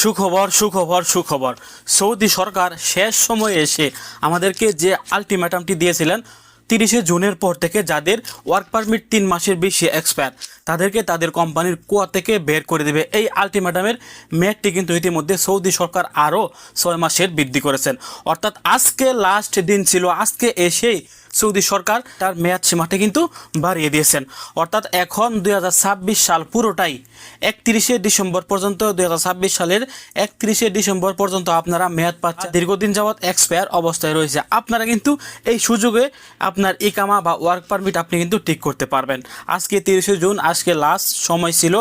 সুখবর সুখবর সুখবর। সৌদি সরকার শেষ সময়ে এসে আমাদেরকে যে আলটিমেটামটি দিয়েছিলেন 30শে জুনের পর থেকে যাদের ওয়ার্ক পারমিট 3 মাসের বেশি এক্সপায়ার তাদেরকে তাদের কোম্পানির কুয়া থেকে বের করে দেবে, এই আলটিমেটামের মেয়াদটি কিন্তু ইতিমধ্যে সৌদি সরকার আরও 6 মাসের বৃদ্ধি করেছেন। অর্থাৎ আজকে লাস্ট দিন ছিল, আজকে এসেই সৌদি সরকার তার মেয়াদ সীমাটি কিন্তু বাড়িয়ে দিয়েছেন। অর্থাৎ এখন 2026 সাল পুরোটাই 31শে ডিসেম্বর পর্যন্ত, 2026 সালের 31শে ডিসেম্বর পর্যন্ত আপনারা মেয়াদ পাচ্ছেন। দীর্ঘদিন যাবৎ এক্সপায়ার অবস্থায় রয়েছে, আপনারা কিন্তু এই সুযোগে আপনার ইকামা বা ওয়ার্ক পারমিট আপনি কিন্তু ঠিক করতে পারবেন। আজকে 30শে জুন, আজকে লাস্ট সময় ছিল।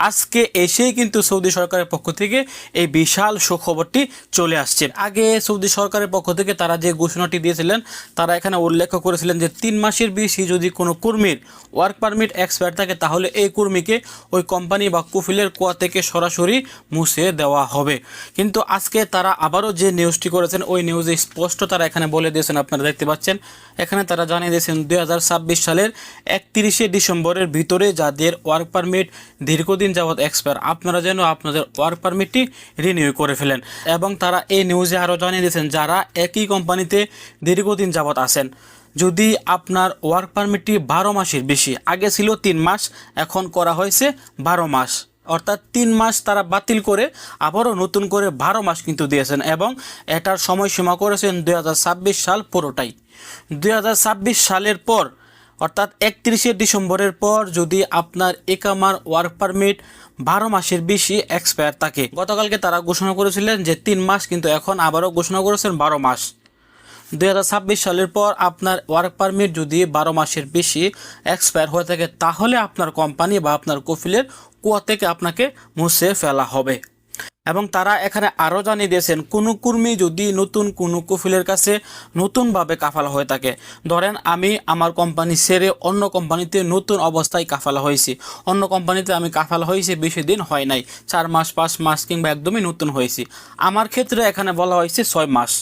আজকে এসেই কিন্তু সৌদি সরকারের পক্ষ থেকে এই বিশাল সুখবরটি চলে আসছে। আগে সৌদি সরকারের পক্ষ থেকে তারা যে ঘোষণাটি দিয়েছিলেন, তারা এখানে উল্লেখ করেছিলেন যে 3 মাসের বেশি যদি কোনো কর্মীর ওয়ার্ক পারমিট এক্সপায়ার থাকে তাহলে এই কর্মীকে ওই কোম্পানি বা কুফিলের কুয়া থেকে সরাসরি মুছে দেওয়া হবে। কিন্তু আজকে তারা আবারও যে নিউজটি করেছেন ওই নিউজে স্পষ্ট তারা এখানে বলে দিয়েছেন, আপনারা দেখতে পাচ্ছেন এখানে তারা জানিয়ে দিয়েছেন 2026 সালের 31শে ডিসেম্বরের ভিতরে যাদের ওয়ার্ক পারমিট দীর্ঘদিন যাবৎ এক্সপায়ার আপনারা যেন আপনাদের ওয়ার্ক পারমিটটি রিনিউ করে ফেলেন। এবং তারা এই নিউজে আরও জানিয়ে দিয়েছেন যারা একই কোম্পানিতে দীর্ঘদিন যাবৎ আছেন, যদি আপনার ওয়ার্ক পারমিটটি 12 মাসের বেশি, আগে ছিল 3 মাস, এখন করা হয়েছে 12 মাস, অর্থাৎ 3 মাস তারা বাতিল করে আবারও নতুন করে 12 মাস কিন্তু দিয়েছেন এবং এটার সময়সীমা করেছেন 2026 সাল পুরোটাই। 2026 সালের পর অর্থাৎ 31শে ডিসেম্বরের পর যদি আপনার ইকামার ওয়ার্ক পারমিট 12 মাসের বেশি এক্সপায়ার থাকে, গতকালকে তারা ঘোষণা করেছিলেন যে 3 মাস, কিন্তু এখন আবারও ঘোষণা করেছেন 12 মাস। 2026 সালের পর আপনার ওয়ার্ক পারমিট যদি 12 মাসের বেশি এক্সপায়ার হয়ে থাকে তাহলে আপনার কোম্পানি বা আপনার কফিলের কুয়া থেকে আপনাকে মুছে ফেলা হবে। এবং তারা এখানে আরও জানিয়ে দিয়েছেন কোনো কর্মী যদি নতুন কোনো কফিলের কাছে নতুনভাবে কাফালা হয়ে থাকে, ধরেন আমি আমার কোম্পানি ছেড়ে অন্য কোম্পানিতে নতুন অবস্থায় কাফালা হয়েছি, অন্য কোম্পানিতে আমি কাফালা হয়েছি বেশি দিন হয় নাই, 4 মাস 5 মাস কিংবা একদমই নতুন হয়েছি, আমার ক্ষেত্রে এখানে বলা হয়েছে 6 মাস।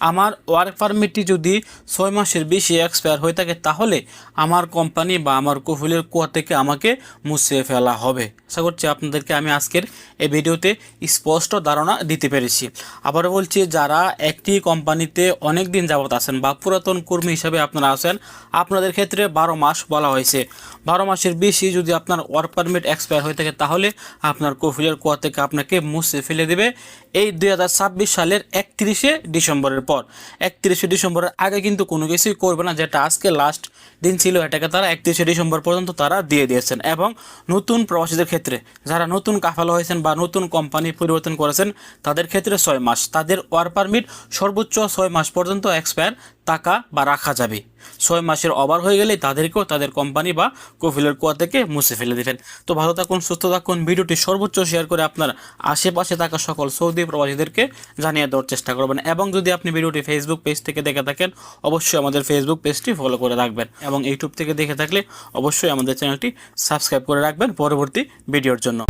আমার ওয়ার্ক পারমিটটি যদি 6 মাসের বেশি এক্সপায়ার হয়ে থাকে তাহলে আমার কোম্পানি বা আমার কফিলের কুয়া থেকে আমাকে মুছে ফেলা হবে। আশা করছি আপনাদেরকে আমি আজকের এই ভিডিওতে স্পষ্ট ধারণা দিতে পেরেছি। আবারও বলছি, যারা একটি কোম্পানিতে অনেক দিন যাবত আছেন বা পুরাতন কর্মী হিসাবে আপনারা আছেন, আপনাদের ক্ষেত্রে 12 মাস বলা হয়েছে। 12 মাসের বেশি যদি আপনার ওয়ার্ক পারমিট এক্সপায়ার হয়ে থাকে তাহলে আপনার কফিলের কুয়া থেকে আপনাকে মুছে ফেলে দেবে এই 2026 সালের 31শে ডিসেম্বরের পর। 31শে ডিসেম্বরের আগে কিন্তু কোনো কিছুই করবে না, যেটা আজকে লাস্ট দিন ছিল এটাকে তারা 31শে ডিসেম্বর পর্যন্ত তারা দিয়ে দিয়েছেন। এবং নতুন প্রবাসীদের ক্ষেত্রে যারা নতুন কাফালা হয়েছেন বা নতুন কোম্পানি পরিবর্তন করেছেন তাদের ক্ষেত্রে 6 মাস, তাদের ওয়ার্ক পারমিট সর্বোচ্চ 6 মাস পর্যন্ত এক্সপায়ার টাকা বা রাখা যাবে। 6 মাসের ওভার হয়ে গেলেই তাদেরকেও তাদের কোম্পানি বা কফিলের কুয়া থেকে মুছে ফেলে দেবেন। তো ভালো থাকুন, সুস্থ থাকুন, ভিডিওটি সর্বোচ্চ শেয়ার করে আপনার আশেপাশে থাকা সকল সৌদি প্রবাসীদেরকে জানিয়ে দেওয়ার চেষ্টা করবেন। এবং যদি আপনি ভিডিওটি ফেসবুক পেজ থেকে দেখে থাকেন অবশ্যই আমাদের ফেসবুক পেজটি ফলো করে রাখবেন এবং ইউটিউব থেকে দেখে থাকলে অবশ্যই আমাদের চ্যানেলটি সাবস্ক্রাইব করে রাখবেন পরবর্তী ভিডিওর জন্য।